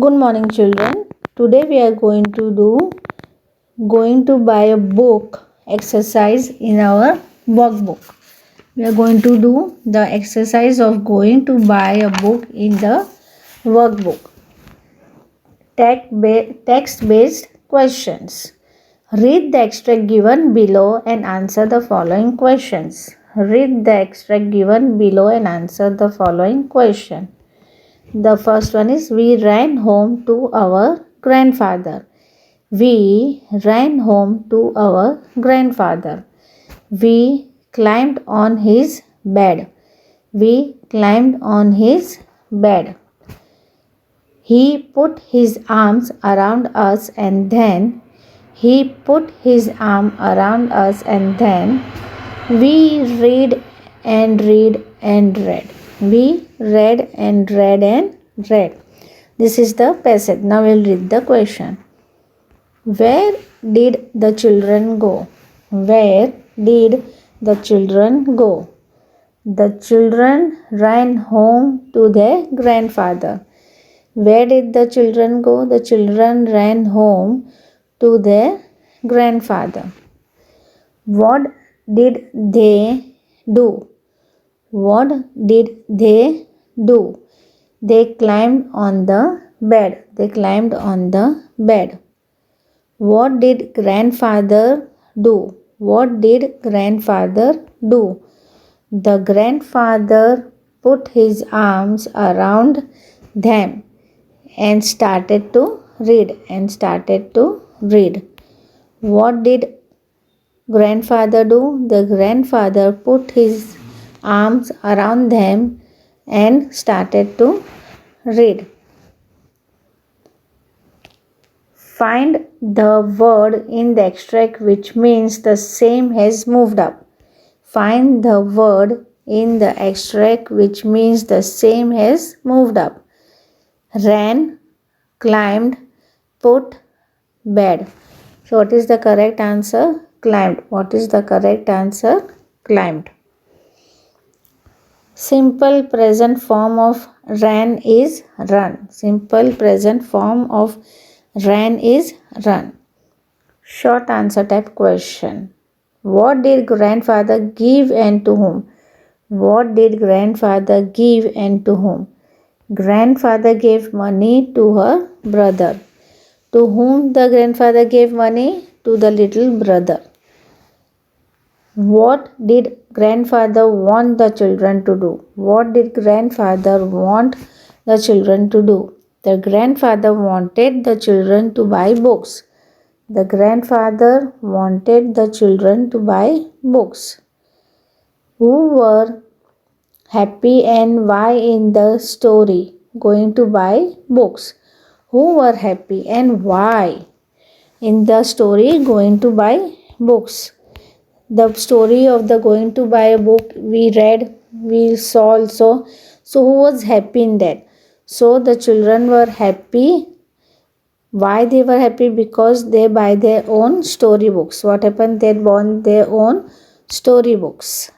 Good morning, children. Today we are going to buy a book exercise in our workbook. We are going to do the exercise of going to buy a book in the workbook. Text based questions. Read the extract given below and answer the following questions. Read the extract given below and answer the following question. The first one is we ran home to our grandfather. We ran home to our grandfather. We climbed on his bed. We climbed on his bed. He put his arms around us and then he put his arm around us and then we read and read and read. We read and read and read. This is the passage. Now we'll read the question. Where did the children go? Where did the children go? The children ran home to their grandfather. Where did the children go? The children ran home to their grandfather. What did they do? What did they do? They climbed on the bed. They climbed on the bed. What did grandfather do? What did grandfather do? The grandfather put his arms around them and started to read. What did grandfather do? The grandfather put his arms around them and started to read. Find the word in the extract which means the same has moved up. Find the word in the extract which means the same has moved up. Ran, climbed, put, bed. So what is the correct answer? Climbed. What is the correct answer? Climbed. Simple present form of ran is run. Simple present form of ran is run. Short answer type question. What did grandfather give and to whom? What did grandfather give and to whom? Grandfather gave money to her brother. To whom the grandfather gave money? To the little brother. What did grandfather want the children to do? What did grandfather want the children to do? The grandfather wanted the children to buy books. The grandfather wanted the children to buy books. Who were happy and why in the story? Going to buy books. Who were happy and why in the story? Going to buy books. The story of the going to buy a book we read, we saw also. So who was happy in that? So the children were happy. Why they were happy? Because they buy their own storybooks. What happened? They bought their own storybooks.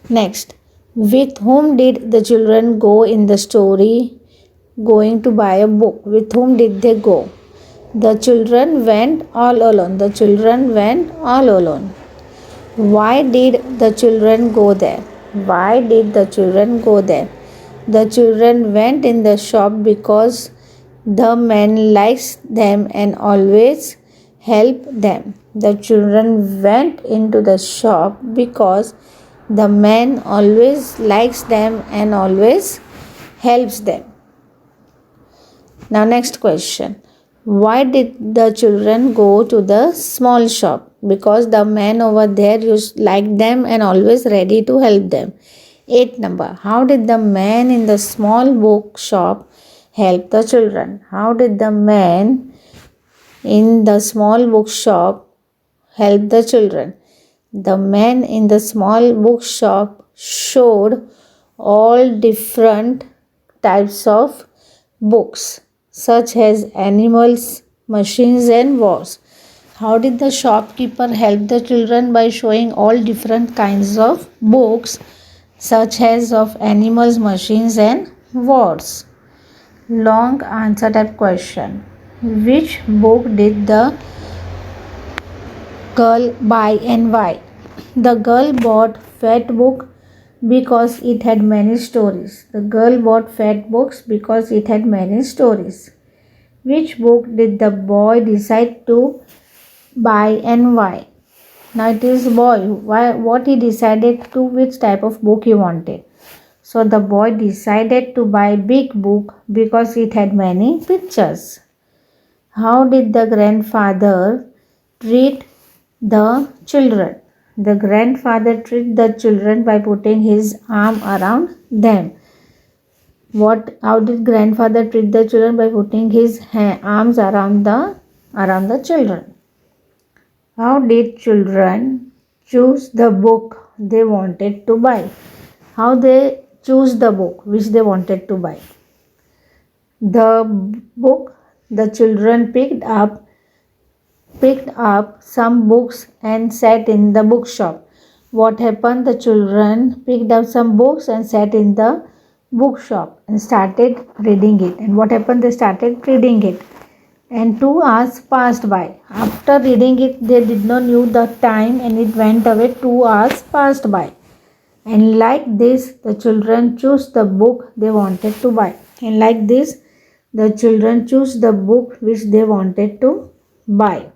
Next, with whom did the children go in the story? Going to buy a book. With whom did they go? The children went all alone. The children went all alone. Why did the children go there? Why did the children go there? The children went in the shop because the man likes them and always help them. The children went into the shop because the man always likes them and always helps them. Now next question. Why did the children go to the small shop? Because the man over there used like them and always ready to help them. 8 number. How did the man in the small book shop help the children? How did the man in the small book shop help the children? The man in the small book shop showed all different types of books such as animals, machines and wars. How did the shopkeeper help the children? By showing all different kinds of books such as of animals, machines, and wars. Long answer type question. Which book did the girl buy and why? The girl bought Fat Book because it had many stories. The girl bought Fat Books because it had many stories. Which book did the boy decide to buy and why? Now it is boy. Why? What he decided to, which type of book he wanted. So the boy decided to buy big book because it had many pictures. How did the grandfather treat the children? The grandfather treated the children by putting his arm around them. How did grandfather treat the children? By putting his arms around the children. How did children choose the book they wanted to buy? How they choose the book which they wanted to buy? The book the children picked up some books and sat in the bookshop. What happened? The children picked up some books and sat in the bookshop and started reading it. And what happened? They started reading it. And 2 hours passed by. After reading it, they did not know the time and it went away. 2 hours passed by. And like this, the children chose the book they wanted to buy. And like this, the children choose the book which they wanted to buy.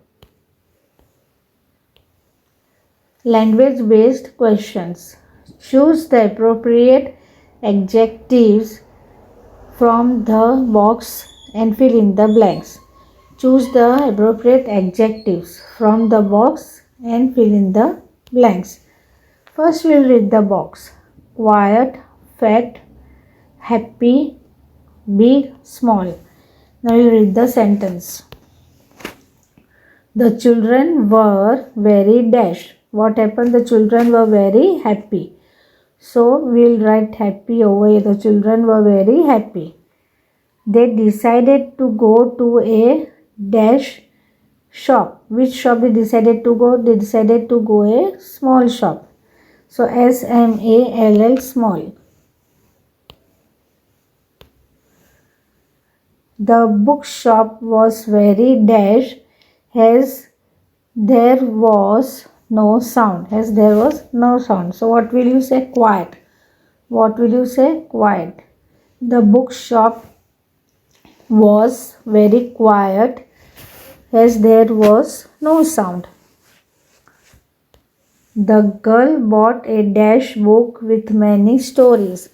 Language based questions. Choose the appropriate adjectives from the box and fill in the blanks. Choose the appropriate adjectives from the box and fill in the blanks. First we'll read the box. Quiet, fat, happy, big, small. Now we'll read the sentence. The children were very dash. What happened? The children were very happy. So we'll write happy over here. The children were very happy. They decided to go to a dash shop. Which shop they decided to go? They decided to go a small shop. So SMALL, small. The bookshop was very dash as there was no sound. As there was no sound. So what will you say? Quiet. What will you say? Quiet. The bookshop was very quiet as there was no sound. The girl bought a dash book with many stories.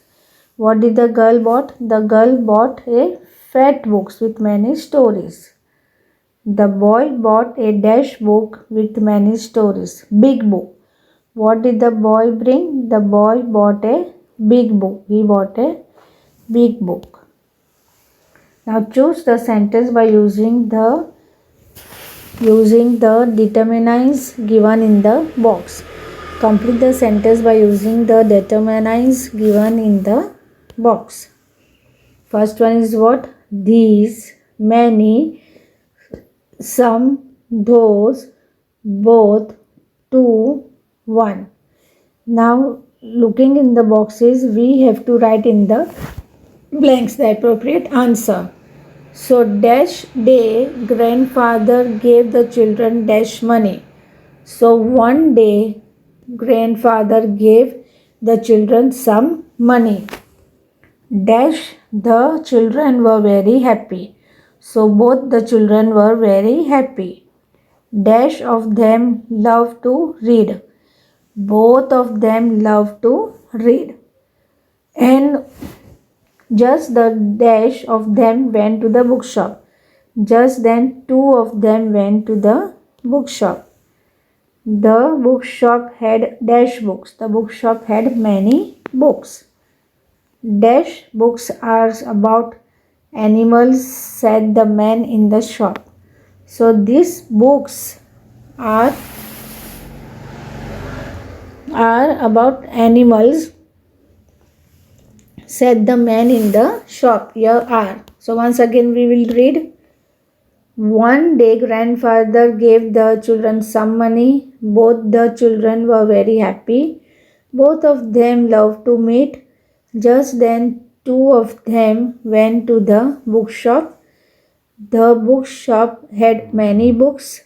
What did the girl bought? The girl bought a fat books with many stories. The boy bought a dash book with many stories. Big book. What did the boy bring? The boy bought a big book. He bought a big book. Now choose the sentence by using the determinants given in the box. Complete the sentence by using the determinants given in the box. First one is what? These, many, some, those, both, two, one. Now looking in the boxes, we have to write in the blanks the appropriate answer. So dash day grandfather gave the children dash money. So one day grandfather gave the children some money. Dash the children were very happy. So both the children were very happy. Dash of them love to read. Both of them love to read. And just the dash of them went to the bookshop. Just then two of them went to the bookshop. The bookshop had dash books. The bookshop had many books. Dash books are about animals, said the man in the shop. So these books are about animals, said the man in the shop. Here are. So once again we will read. One day grandfather gave the children some money. Both the children were very happy. Both of them loved to meet. Just then, two of them went to the bookshop. The bookshop had many books.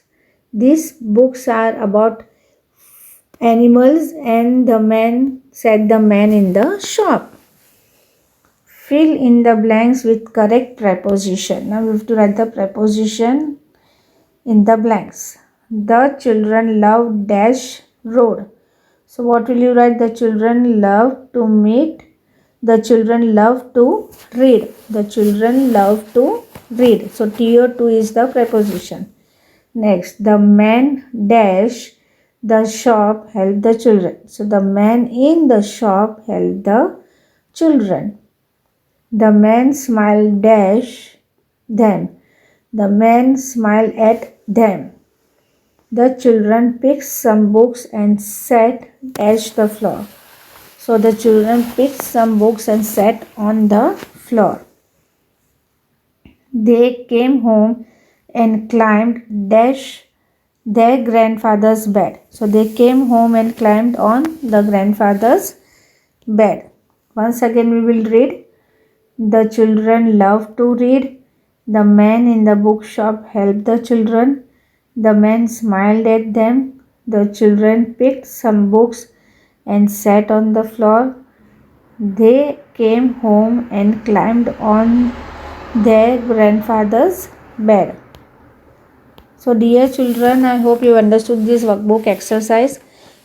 These books are about animals, and the man in the shop. Fill in the blanks with correct preposition. Now we have to write the preposition in the blanks. The children love dash road. So what will you write? The children love to meet. The children love to read. The children love to read. So tier 2 is the preposition. Next, the man dash the shop helped the children. So the man in the shop helped the children. The man smiled dash them. The man smiled at them. The children picked some books and sat at the floor. So the children picked some books and sat on the floor. They came home and climbed dash their grandfather's bed. So they came home and climbed on the grandfather's bed. Once again we will read. The children loved to read. The man in the bookshop helped the children. The man smiled at them. The children picked some books and sat on the floor. They came home and climbed on their grandfather's bed. So dear children, I hope you understood this workbook exercise.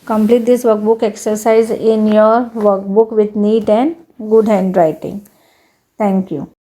Complete this workbook exercise in your workbook with neat and good handwriting. Thank you.